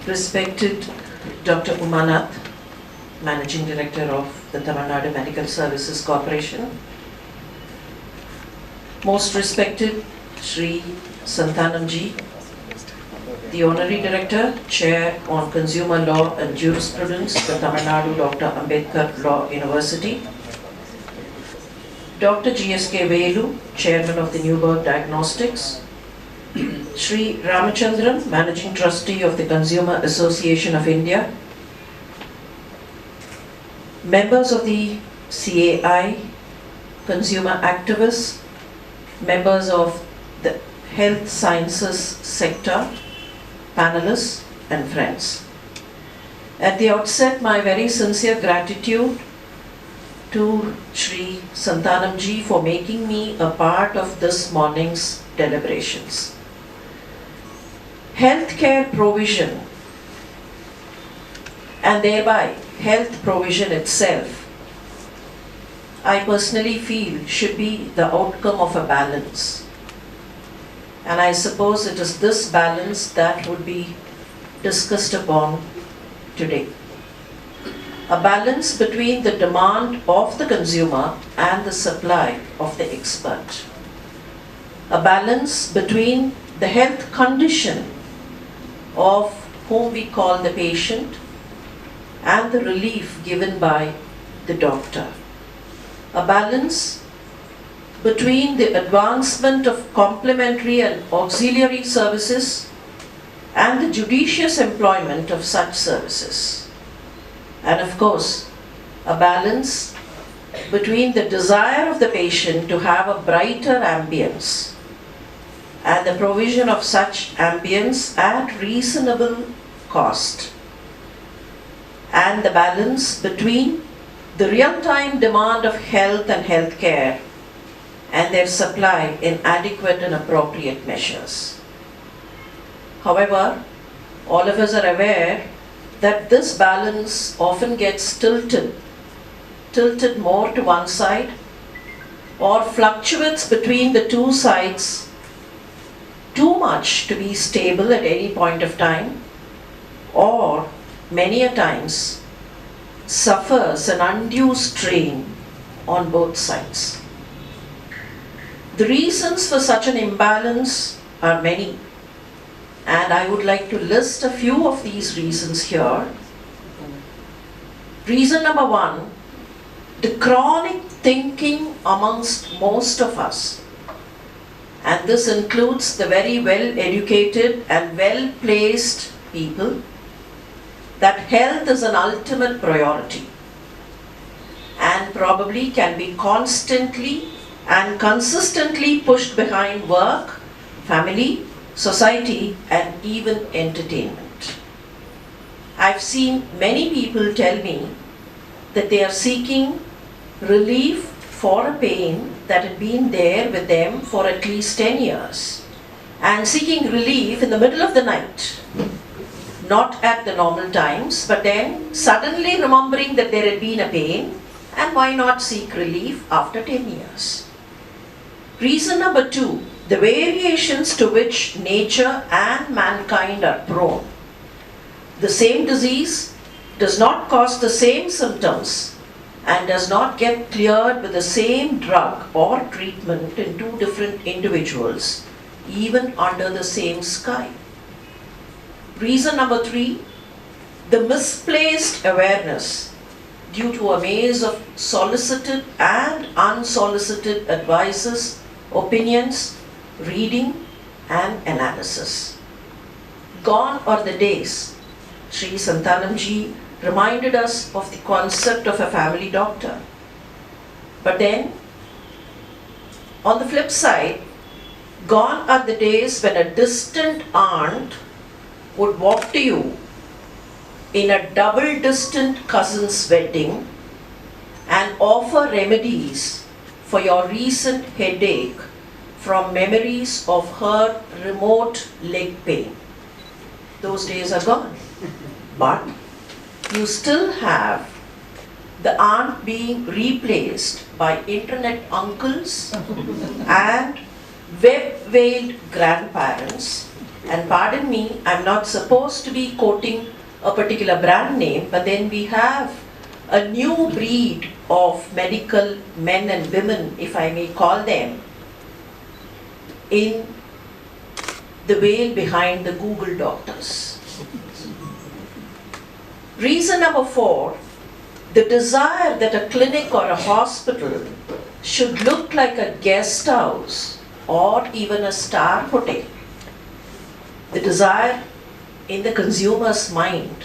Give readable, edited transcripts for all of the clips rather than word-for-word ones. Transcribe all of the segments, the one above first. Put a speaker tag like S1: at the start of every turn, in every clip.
S1: Respected Dr. Umanath, Managing Director of the Tamil Nadu Medical Services Corporation. Most respected Shri Santhanamji, the Honorary Director, Chair on Consumer Law and Jurisprudence, the Tamil Nadu Dr. Ambedkar Law University. Dr. G.S.K. Velu, Chairman of the Newburgh Diagnostics. Shri Ramachandran, Managing Trustee of the Consumer Association of India. Members of the CAI, consumer activists, members of the health sciences sector, panelists and friends. At the outset, my very sincere gratitude to Shri Santhanamji for making me a part of this morning's deliberations. Healthcare provision and thereby health provision itself, I personally feel should be the outcome of a balance. And I suppose it is this balance that would be discussed upon today. A balance between the demand of the consumer and the supply of the expert. A balance between the health condition of whom we call the patient and the relief given by the doctor. A balance between the advancement of complementary and auxiliary services and the judicious employment of such services. And of course, a balance between the desire of the patient to have a brighter ambience and the provision of such ambience at reasonable cost, and the balance between the real-time demand of health and healthcare and their supply in adequate and appropriate measures. However, all of us are aware that this balance often gets tilted more to one side or fluctuates between the two sides too much to be stable at any point of time, or many a times suffers an undue strain on both sides. The reasons for such an imbalance are many, and I would like to list a few of these reasons here. Reason number one, the chronic thinking amongst most of us, and this includes the very well-educated and well-placed people, that health is an ultimate priority and probably can be constantly and consistently pushed behind work, family, society, and even entertainment. I've seen many people tell me that they are seeking relief for a pain that had been there with them for at least 10 years and seeking relief in the middle of the night, not at the normal times, but then suddenly remembering that there had been a pain, and why not seek relief after 10 years? Reason number two, the variations to which nature and mankind are prone. The same disease does not cause the same symptoms and does not get cleared with the same drug or treatment in two different individuals, even under the same sky. Reason number three, the misplaced awareness due to a maze of solicited and unsolicited advices, opinions, reading and analysis. Gone are the days. Shri Santhanamji reminded us of the concept of a family doctor. But then, on the flip side, gone are the days when a distant aunt would walk to you in a double distant cousin's wedding and offer remedies for your recent headache from memories of her remote leg pain. Those days are gone. But you still have the aunt being replaced by internet uncles and web-veiled grandparents And pardon me, I'm not supposed to be quoting a particular brand name, but then we have a new breed of medical men and women, if I may call them, in the veil behind the Google doctors. Reason number 4, the desire that a clinic or a hospital should look like a guest house or even a star hotel. The desire in the consumer's mind,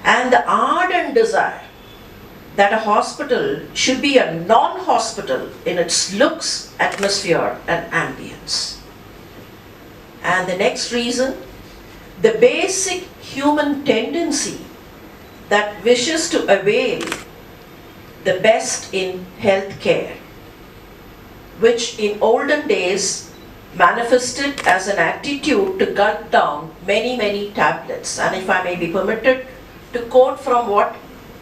S1: and the ardent desire that a hospital should be a non-hospital in its looks, atmosphere and ambience. And the next reason, the basic human tendency that wishes to avail the best in healthcare, which in olden days manifested as an attitude to gulp down many tablets. And if I may be permitted to quote from what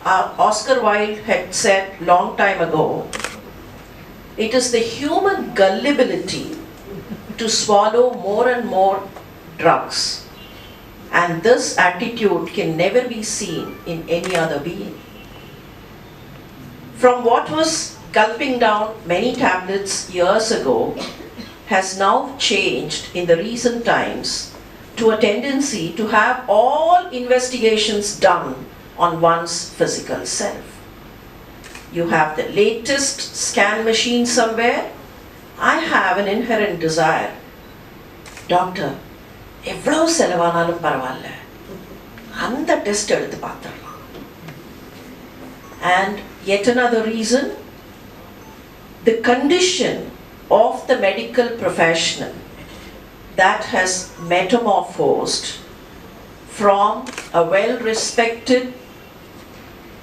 S1: Oscar Wilde had said long time ago, it is the human gullibility to swallow more and more drugs, and this attitude can never be seen in any other being. From what was gulping down many tablets years ago has now changed in the recent times to a tendency to have all investigations done on one's physical self. You have the latest scan machine somewhere. I have an inherent desire. Doctor, எவ்வளவு செலவானாலும் பரவாயில்ல, அந்த test எடுத்து பார்த்துடலாம். And yet another reason, the condition of the medical professional that has metamorphosed from a well-respected,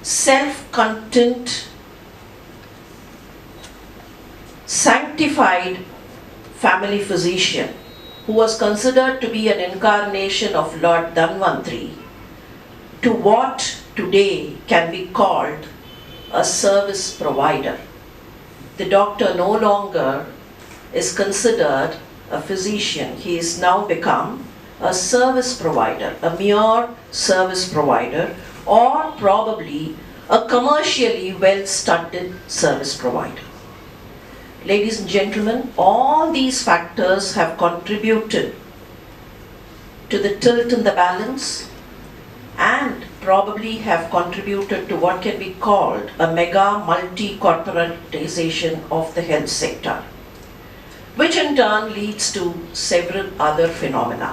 S1: self-content, sanctified family physician who was considered to be an incarnation of Lord Dhanvantri to what today can be called a service provider. The doctor no longer is considered a physician. He is now become a service provider, a mere service provider, or probably a commercially well-studded service provider. Ladies and gentlemen, all these factors have contributed to the tilt in the balance and probably have contributed to what can be called a mega multi-corporatization of the health sector, which in turn leads to several other phenomena.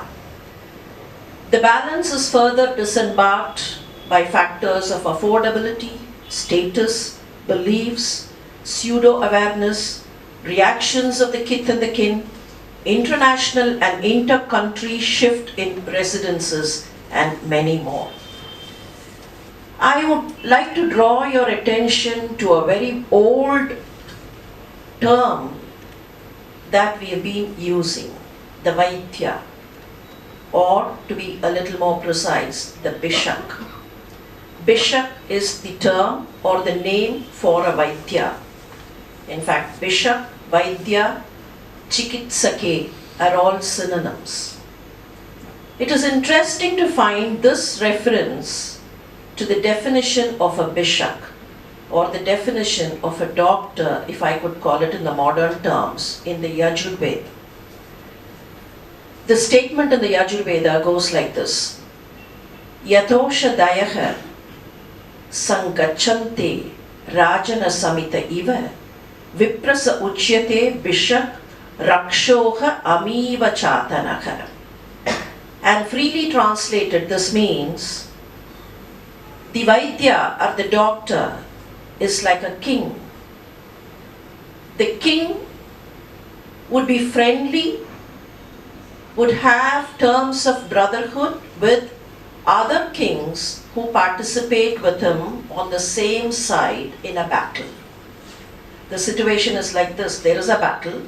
S1: The balance is further disembarked by factors of affordability, status, beliefs, pseudo-awareness, reactions of the kith and the kin, international and inter-country shift in residences, and many more. I would like to draw your attention to a very old term that we have been using, the Vaidya, or to be a little more precise, the Bishak. Bishak is the term or the name for a Vaidya. In fact, Bishak, Vaidya, Chikitsake are all synonyms. It is interesting to find this reference to the definition of a Bishak, or the definition of a doctor, if I could call it in the modern terms, in the Yajurveda. The statement in the Yajurveda goes like this: Yatosha dayaha sangachante rajana samita iva viprasa uchyate bishak rakshoha amiva chatanaha. And freely translated, this means the Vaidya or the doctor is like a king. The king would be friendly, would have terms of brotherhood with other kings who participate with him on the same side in a battle. The situation is like this: there is a battle,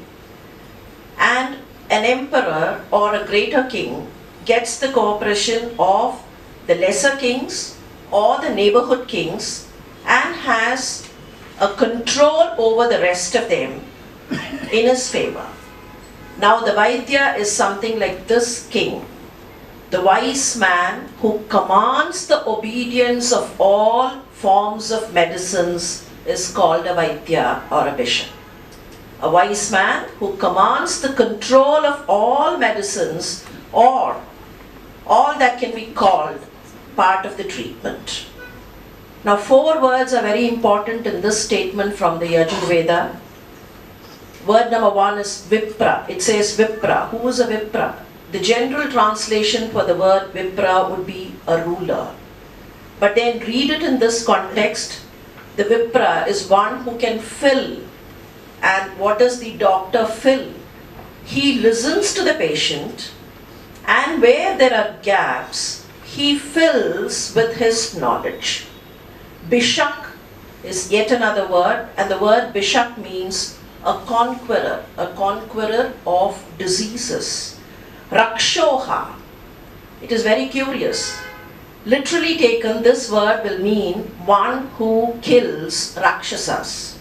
S1: and an emperor or a greater king gets the cooperation of the lesser kings or the neighborhood kings and has a control over the rest of them in his favor. Now the Vaidya is something like this king, the wise man who commands the obedience of all forms of medicines is called a Vaidya or a bishop. A wise man who commands the control of all medicines or all that can be called part of the treatment. Now 4 words are very important in this statement from the Yajurveda. Word number 1 is Vipra. It says Vipra. Who is a Vipra? The general translation for the word Vipra would be a ruler. But then read it in this context. The Vipra is one who can fill. And what does the doctor fill? He listens to the patient, and where there are gaps, he fills with his knowledge. Bishak is yet another word, and the word Bishak means a conqueror of diseases. Rakshoha, it is very curious. Literally taken, this word will mean one who kills Rakshasas.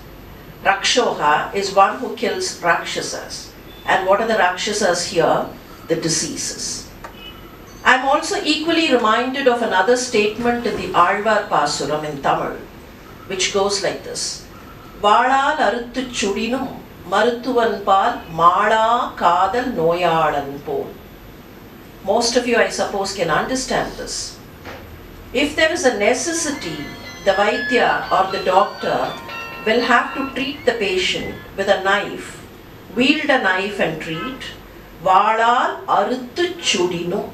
S1: Rakshoha is one who kills Rakshasas. And what are the Rakshasas here? The diseases. I am also equally reminded of another statement in the Alvar Pasuram in Tamil, which goes like this. Vaalal aruttu chudinum Maruttuvan paal Mala Kadal Noyalan pol. Most of you, I suppose, can understand this. If there is a necessity, the Vaidya or the doctor will have to treat the patient with a knife, wield a knife and treat. Vaalal aruttu chudinum.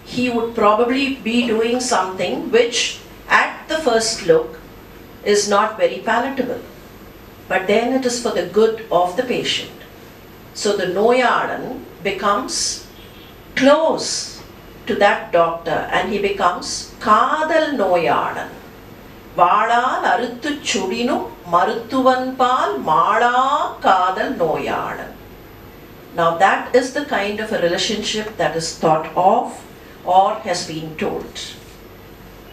S1: He would probably be doing something which at the first look is not very palatable. But then it is for the good of the patient. So the Noyadan becomes close to that doctor and he becomes Kadal Noyadan. Vaalal aruttu chudinu Maruttuvan paal Mala Kadal Noyadan. Now that is the kind of a relationship that is thought of or has been told.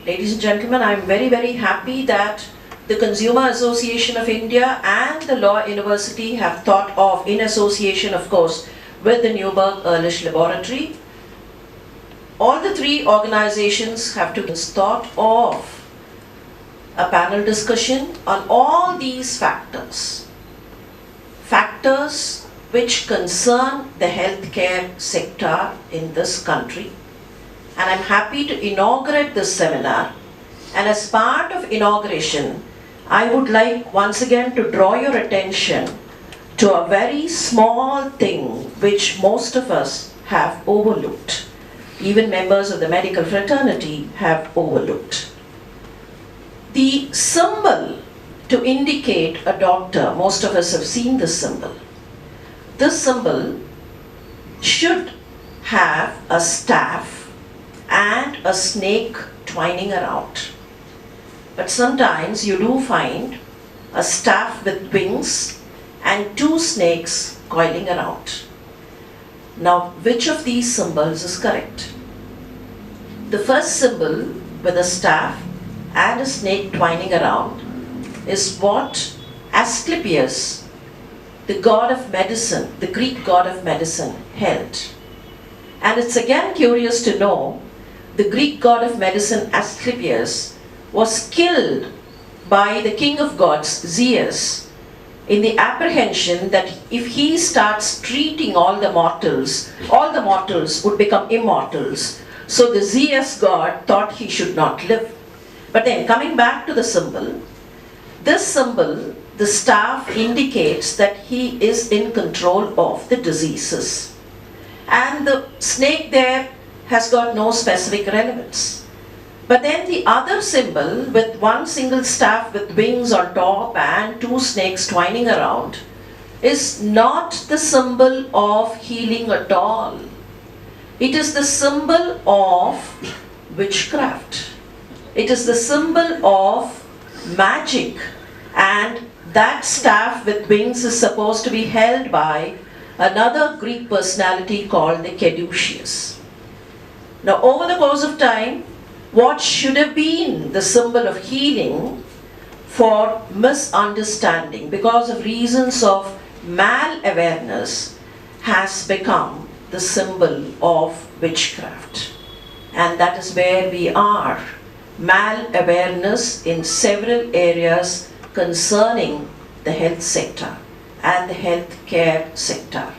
S1: Ladies and gentlemen, I am very, very happy that the Consumer Association of India and the Law University have thought of, in association of course with the Newburgh Ehrlich Laboratory, all the 3 organizations have to thought of a panel discussion on all these factors. Factors which concern the healthcare sector in this country. And I'm happy to inaugurate this seminar. And as part of inauguration, I would like once again to draw your attention to a very small thing which most of us have overlooked. Even members of the medical fraternity have overlooked. The symbol to indicate a doctor, most of us have seen this symbol. This symbol should have a staff and a snake twining around. But sometimes you do find a staff with wings and 2 snakes coiling around. Now, which of these symbols is correct? The first symbol with a staff and a snake twining around is what Asclepius, the god of medicine, the Greek god of medicine, held. And it's again curious to know the Greek god of medicine Asclepius was killed by the king of gods Zeus in the apprehension that if he starts treating all the mortals would become immortals. So the Zeus god thought he should not live. But then coming back to the symbol, this symbol, the staff, indicates that he is in control of the diseases. And the snake there has got no specific relevance. But then the other symbol with 1 single staff with wings on top and 2 snakes twining around is not the symbol of healing at all. It is the symbol of witchcraft. It is the symbol of magic, and that staff with wings is supposed to be held by another Greek personality called the Caduceus. Now, over the course of time, what should have been the symbol of healing, for misunderstanding, because of reasons of mal-awareness, has become the symbol of witchcraft. And that is where we are. Mal-awareness in several areas concerning the health sector and the healthcare sector.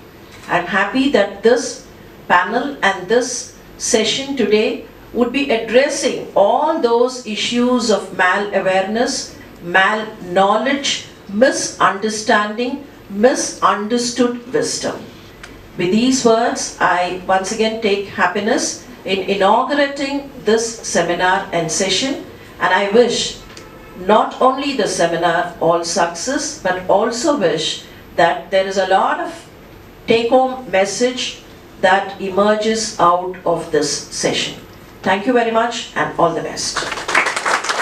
S1: I'm happy that this panel and this session today would be addressing all those issues of mal-awareness, mal-knowledge, misunderstanding, misunderstood wisdom. With these words, I once again take happiness in inaugurating this seminar and session, and I wish not only the seminar all success, but also wish that there is a lot of take-home message that emerges out of this session. Thank you very much and all the best.